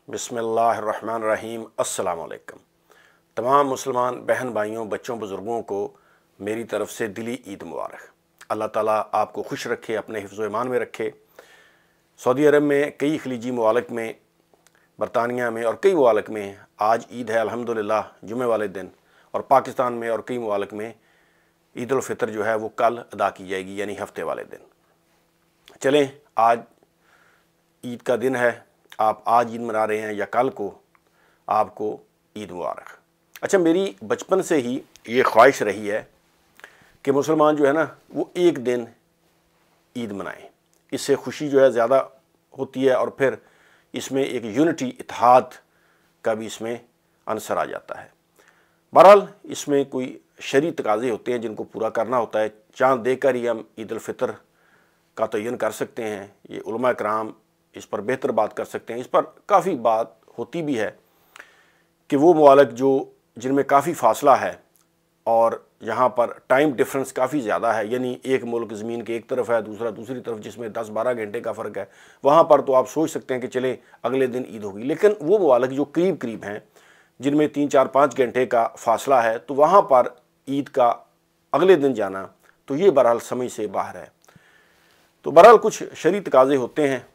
बिस्मिल्लाहिर्रहमानिर्रहीम। अस्सलाम वालेकुम। तमाम मुसलमान बहन भाइयों, बच्चों, बुज़ुर्गों को मेरी तरफ़ से दिली ईद मुबारक। अल्लाह ताला आपको खुश रखे, अपने हिफ्ज़ व ईमान में रखे। सऊदी अरब में, कई खलीजी ममालिक में, बरतानिया में और कई ममालिक में आज ईद है अल्हम्दुलिल्लाह जुमे वाले दिन, और पाकिस्तान में और कई ममालिक में ईद उल फ़ितर जो है वो कल अदा की जाएगी, यानी हफ्ते वाले दिन। चलें, आज ईद का दिन है, आप आज ईद मना रहे हैं या कल को, आपको ईद मुबारक। अच्छा, मेरी बचपन से ही ये ख्वाहिश रही है कि मुसलमान जो है ना वो एक दिन ईद मनाएं, इससे खुशी जो है ज़्यादा होती है और फिर इसमें एक यूनिटी, इत्तेहाद का भी इसमें अंसर आ जाता है। बहरहाल इसमें कोई शरई तकाज़े होते हैं जिनको पूरा करना होता है। चाँद देखकर ही हम ईद उल फ़ितर का तयन कर सकते हैं। ये उलमा कराम इस पर बेहतर बात कर सकते हैं। इस पर काफ़ी बात होती भी है कि वो ममालिक जिनमें काफ़ी फासला है और यहाँ पर टाइम डिफरेंस काफ़ी ज़्यादा है, यानी एक मुल्क ज़मीन के एक तरफ है, दूसरा दूसरी तरफ, जिसमें 10-12 घंटे का फ़र्क है, वहाँ पर तो आप सोच सकते हैं कि चले अगले दिन ईद होगी। लेकिन वो ममालिक जो करीब करीब हैं, जिनमें 3-4-5 घंटे का फासला है, तो वहाँ पर ईद का अगले दिन जाना तो ये बहरहाल समझ से बाहर है। तो बहरहाल कुछ शरई तकाज़े होते हैं।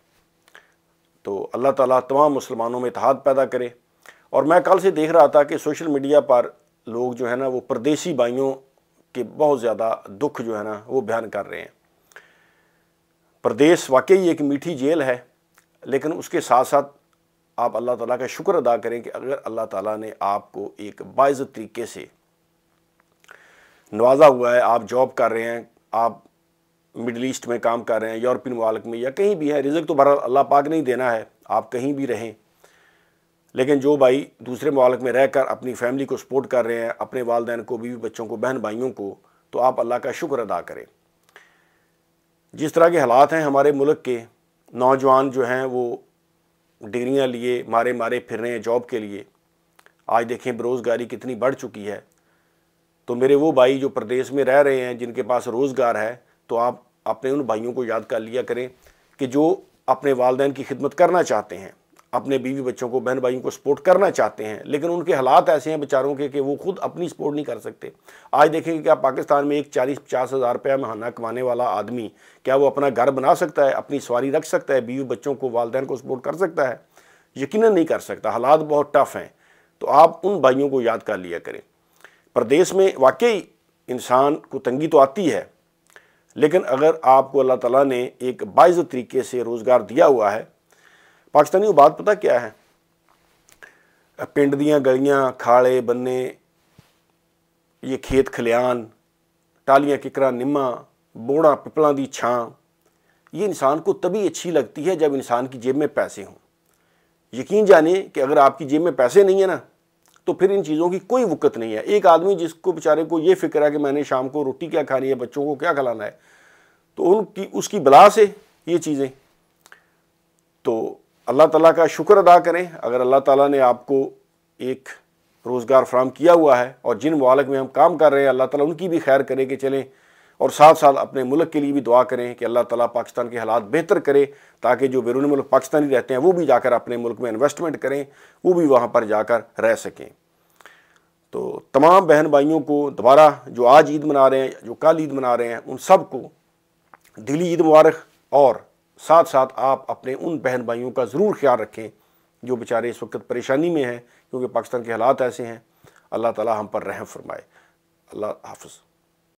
तो अल्लाह ताला तमाम मुसलमानों में इत्तेहाद पैदा करे। और मैं कल से देख रहा था कि सोशल मीडिया पर लोग जो है ना वो परदेसी भाइयों के बहुत ज़्यादा दुख जो है ना वो बयान कर रहे हैं। परदेश वाकई एक मीठी जेल है, लेकिन उसके साथ साथ आप अल्लाह ताला का शुक्र अदा करें कि अगर अल्लाह ताला ने आपको एक बाइज़्ज़त तरीके से नवाजा हुआ है, आप जॉब कर रहे हैं, आप मिडल ईस्ट में काम कर रहे हैं, यूरोपियन ममालिक में या कहीं भी है, रिज़्क़ तो बहरहाल अल्लाह पाक ने ही देना है, आप कहीं भी रहें। लेकिन जो भाई दूसरे ममालिक में रहकर अपनी फैमिली को सपोर्ट कर रहे हैं, अपने वालिदैन को, बीवी बच्चों को, बहन भाइयों को, तो आप अल्लाह का शुक्र अदा करें। जिस तरह के हालात हैं हमारे मुल्क के, नौजवान जो हैं वो डिग्रियाँ लिए मारे मारे फिर रहे हैं जॉब के लिए। आज देखें बेरोज़गारी कितनी बढ़ चुकी है। तो मेरे वो भाई जो प्रदेश में रह रहे हैं, जिनके पास रोज़गार है, तो आप अपने उन भाइयों को याद कर लिया करें कि जो अपने वालिदैन की खिदमत करना चाहते हैं, अपने बीवी बच्चों को, बहन भाइयों को सपोर्ट करना चाहते हैं, लेकिन उनके हालात ऐसे हैं बेचारों के कि वो खुद अपनी सपोर्ट नहीं कर सकते। आज देखेंगे क्या पाकिस्तान में एक 40-50 हज़ार रुपया महीना कमाने वाला आदमी, क्या वो अपना घर बना सकता है, अपनी सवारी रख सकता है, बीवी बच्चों को, वालिदैन को सपोर्ट कर सकता है? यकीनन नहीं कर सकता। हालात बहुत टफ हैं। तो आप उन भाइयों को याद कर लिया करें। प्रदेश में वाकई इंसान को तंगी तो आती है, लेकिन अगर आपको अल्लाह ताला ने एक बाइज़्ज़त तरीके से रोज़गार दिया हुआ है, पाकिस्तानी बात पता क्या है, पिंड दियाँ गलियाँ, खाले बन्ने, ये खेत खलियान, टालियाँ किकरा निम्मा, बोड़ा पिपलों की छां, ये इंसान को तभी अच्छी लगती है जब इंसान की जेब में पैसे हों। यकीन जानिए कि अगर आपकी जेब में पैसे नहीं है ना, तो फिर इन चीज़ों की कोई वक़्त नहीं है। एक आदमी जिसको बेचारे को ये फ़िक्र है कि मैंने शाम को रोटी क्या खानी है, बच्चों को क्या खिलाना है, तो उसकी बला से ये चीज़ें। तो अल्लाह ताला का शुक्र अदा करें। अगर अल्लाह ताला ने आपको एक रोज़गार फराहम किया हुआ है, और जिन ममालिक में हम काम कर रहे हैं, अल्लाह ताला उनकी भी खैर करे कि चलें, और साथ साथ अपने मुल्क के लिए भी दुआ करें कि अल्लाह ताला पाकिस्तान के हालात बेहतर करे, ताकि जो बैरून मुल्क पाकिस्तानी रहते हैं वो भी जाकर अपने मुल्क में इन्वेस्टमेंट करें, वो भी वहाँ पर जाकर रह सकें। तो तमाम बहन भाइयों को दोबारा जो आज ईद मना रहे हैं, जो कल ईद मना रहे हैं, उन सब को दिली ईद मुबारक। और साथ साथ आप अपने उन बहन भाइयों का ज़रूर ख्याल रखें जो बेचारे इस वक्त परेशानी में हैं, क्योंकि पाकिस्तान के हालात ऐसे हैं। अल्लाह ताला हम पर रहम फरमाए। अल्लाह हाफ़िज़।